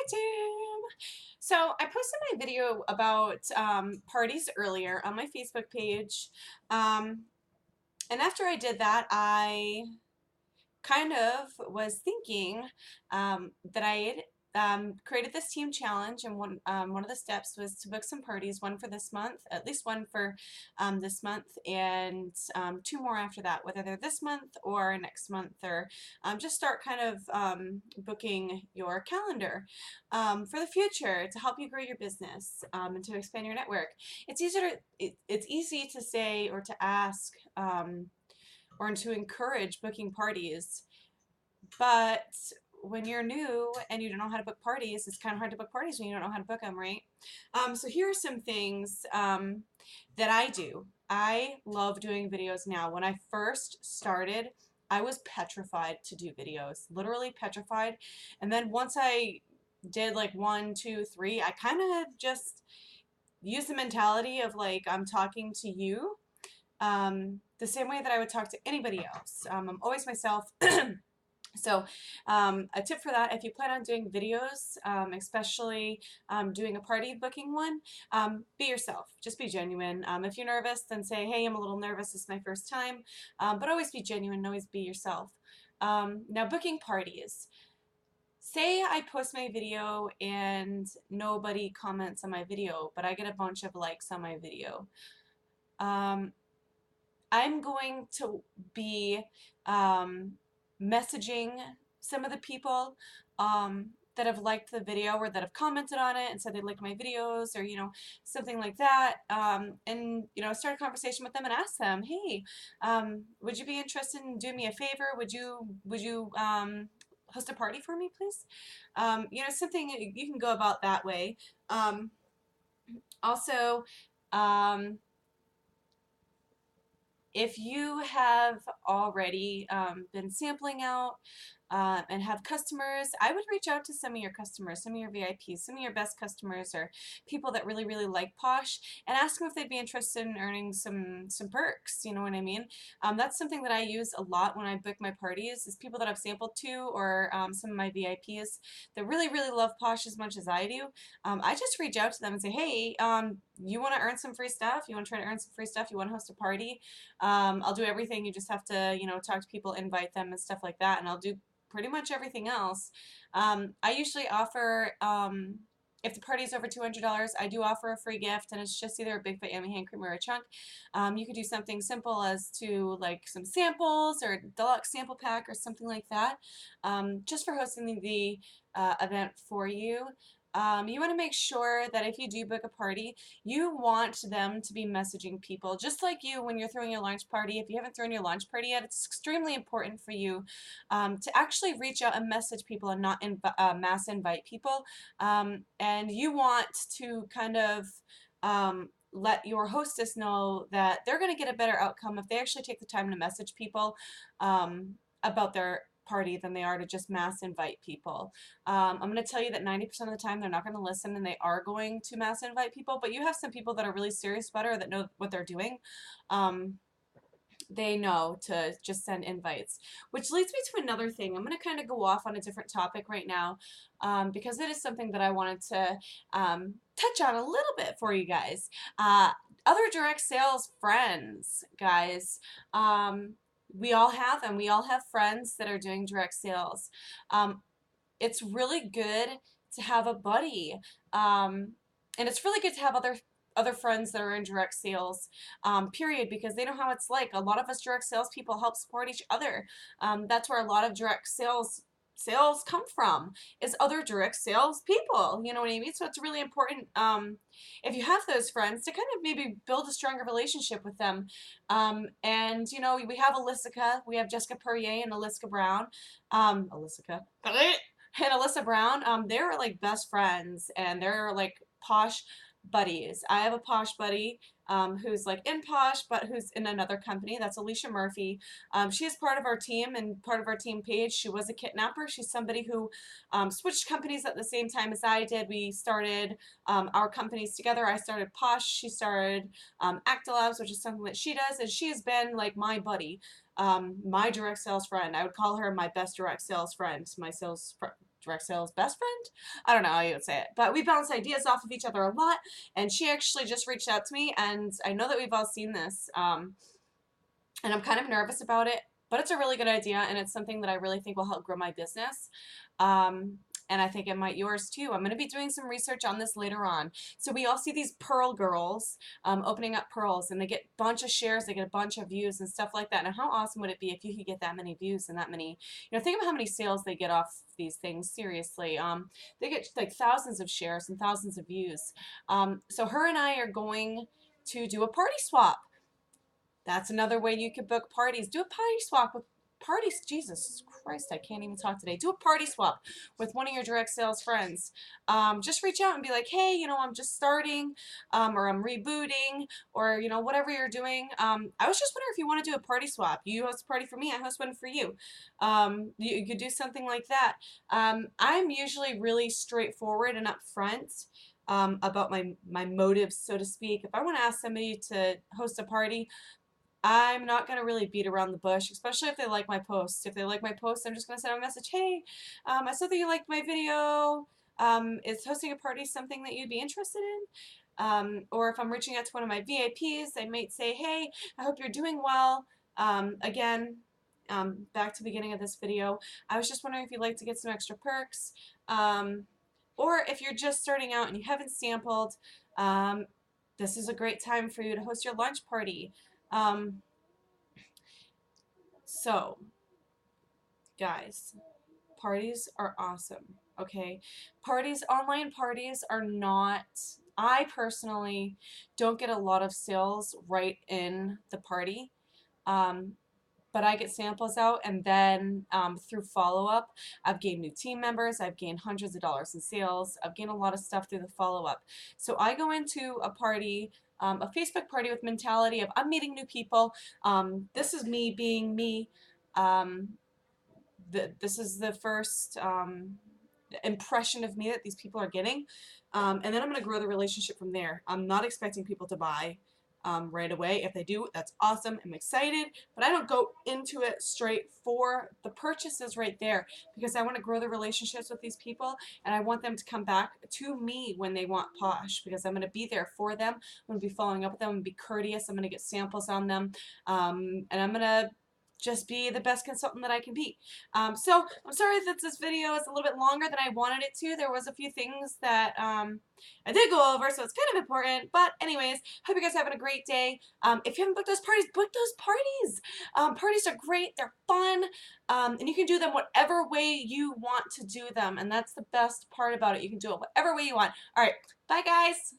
Hi, Tim. So I posted my video about parties earlier on my Facebook page. Um, and after I did that, I kind of was thinking that I had created this team challenge, and one of the steps was to book some parties, one for this month, at least one for this month, and two more after that, whether they're this month or next month, or just start kind of booking your calendar for the future to help you grow your business and to expand your network. It's easy to say or to ask. Or to encourage booking parties. But when you're new and you don't know how to book parties, it's kind of hard to book parties when you don't know how to book them, right? So here are some things that I do. I love doing videos now. When I first started, I was petrified to do videos, literally petrified. And then once I did like one, two, three, I kind of just used the mentality of like, I'm talking to you the same way that I would talk to anybody else. I'm always myself. So a tip for that, if you plan on doing videos, especially doing a party booking one, be yourself. Just be genuine. If you're nervous, then say, hey, I'm a little nervous. This is my first time. But always be genuine. Always be yourself. Now, booking parties. Say I post my video and nobody comments on my video, but I get a bunch of likes on my video. I'm going to be messaging some of the people that have liked the video or that have commented on it and said they like my videos, or something like that, and start a conversation with them and ask them, hey, would you be interested in doing me a favor? Would you host a party for me, please? Something you can go about that way. Also, if you have already been sampling out and have customers, I would reach out to some of your customers, some of your VIPs, some of your best customers, or people that really, really like Posh, and ask them if they'd be interested in earning some perks. You know what I mean? That's something that I use a lot when I book my parties, is people that I've sampled to, or some of my VIPs that really, really love Posh as much as I do. I just reach out to them and say, hey, you want to earn some free stuff? You want to try to earn some free stuff? You want to host a party? I'll do everything. You just have to, talk to people, invite them, and stuff like that, and I'll do pretty much everything else. I usually offer, if the party's over $200, I do offer a free gift, and it's just either a Big Fat Yummy hand cream or a chunk. You could do something simple as to like some samples or a deluxe sample pack or something like that, just for hosting the event for you. You want to make sure that if you do book a party, you want them to be messaging people. Just like you, when you're throwing your launch party, if you haven't thrown your launch party yet, it's extremely important for you to actually reach out and message people and not mass invite people. And you want to kind of let your hostess know that they're going to get a better outcome if they actually take the time to message people about their party than they are to just mass invite people. I'm going to tell you that 90% of the time they're not going to listen, and they are going to mass invite people, but you have some people that are really serious about it or that know what they're doing. They know to just send invites, which leads me to another thing. I'm going to kind of go off on a different topic right now because it is something that I wanted to touch on a little bit for you guys. Other direct sales friends, guys. We all have them. We all have friends that are doing direct sales. It's really good to have a buddy, and it's really good to have other friends that are in direct sales, period, because they know how it's like. A lot of us direct sales people help support each other. That's where a lot of direct sales come from, is other direct sales people. You know what I mean? So it's really important, if you have those friends, to kind of maybe build a stronger relationship with them. And we have we have Jessica Perrier and Alyssa Brown. And Alyssa Brown, they're like best friends, and they're like Posh buddies. I have a Posh buddy who's like in Posh, but who's in another company. That's Alicia Murphy. She is part of our team and part of our team page. She was a kidnapper. She's somebody who switched companies at the same time as I did. We started our companies together. I started Posh. She started Actilabs, which is something that she does, and she has been like my buddy. My direct sales friend. I would call her my best direct sales friend, my sales direct sales best friend. I don't know how you would say it, but we bounce ideas off of each other a lot. And she actually just reached out to me, and I know that we've all seen this. And I'm kind of nervous about it, but it's a really good idea, and it's something that I really think will help grow my business. Um, and I think it might yours too. I'm going to be doing some research on this later on. So we all see these Pearl girls opening up pearls, and they get a bunch of shares, they get a bunch of views and stuff like that. And how awesome would it be if you could get that many views and that many, think about how many sales they get off these things. Seriously, they get like thousands of shares and thousands of views. So her and I are going to do a party swap. That's another way you could book parties. Do a party swap with parties. Jesus Christ, I can't even talk today. Do a party swap with one of your direct sales friends. Just reach out and be like, hey, I'm just starting, or I'm rebooting, or whatever you're doing. I was just wondering if you want to do a party swap. You host a party for me, I host one for you. You could do something like that. I'm usually really straightforward and upfront. About my motives, so to speak. If I want to ask somebody to host a party, I'm not going to really beat around the bush, especially if they like my posts. If they like my posts, I'm just going to send them a message, hey, I saw that you liked my video. Is hosting a party something that you'd be interested in? Or if I'm reaching out to one of my VIPs, I might say, hey, I hope you're doing well. Again, back to the beginning of this video, I was just wondering if you'd like to get some extra perks. Or if you're just starting out and you haven't sampled, this is a great time for you to host your lunch party. So, guys, parties are awesome, okay? Online parties are not, I personally don't get a lot of sales right in the party. But I get samples out, and then through follow-up, I've gained new team members, I've gained hundreds of dollars in sales, I've gained a lot of stuff through the follow-up. So I go into a party, a Facebook party with mentality of I'm meeting new people, this is me being me, this is the first impression of me that these people are getting, and then I'm going to grow the relationship from there. I'm not expecting people to buy right away. If they do, that's awesome. I'm excited, but I don't go into it straight for the purchases right there, because I want to grow the relationships with these people, and I want them to come back to me when they want Posh, because I'm going to be there for them. I'm going to be following up with them. I'm going to be courteous. I'm going to get samples on them, and I'm going to just be the best consultant that I can be. So I'm sorry that this video is a little bit longer than I wanted it to. There was a few things that I did go over, so it's kind of important. But anyways, hope you guys are having a great day. If you haven't booked those parties, book those parties. Parties are great. They're fun. And you can do them whatever way you want to do them. And that's the best part about it. You can do it whatever way you want. All right. Bye, guys.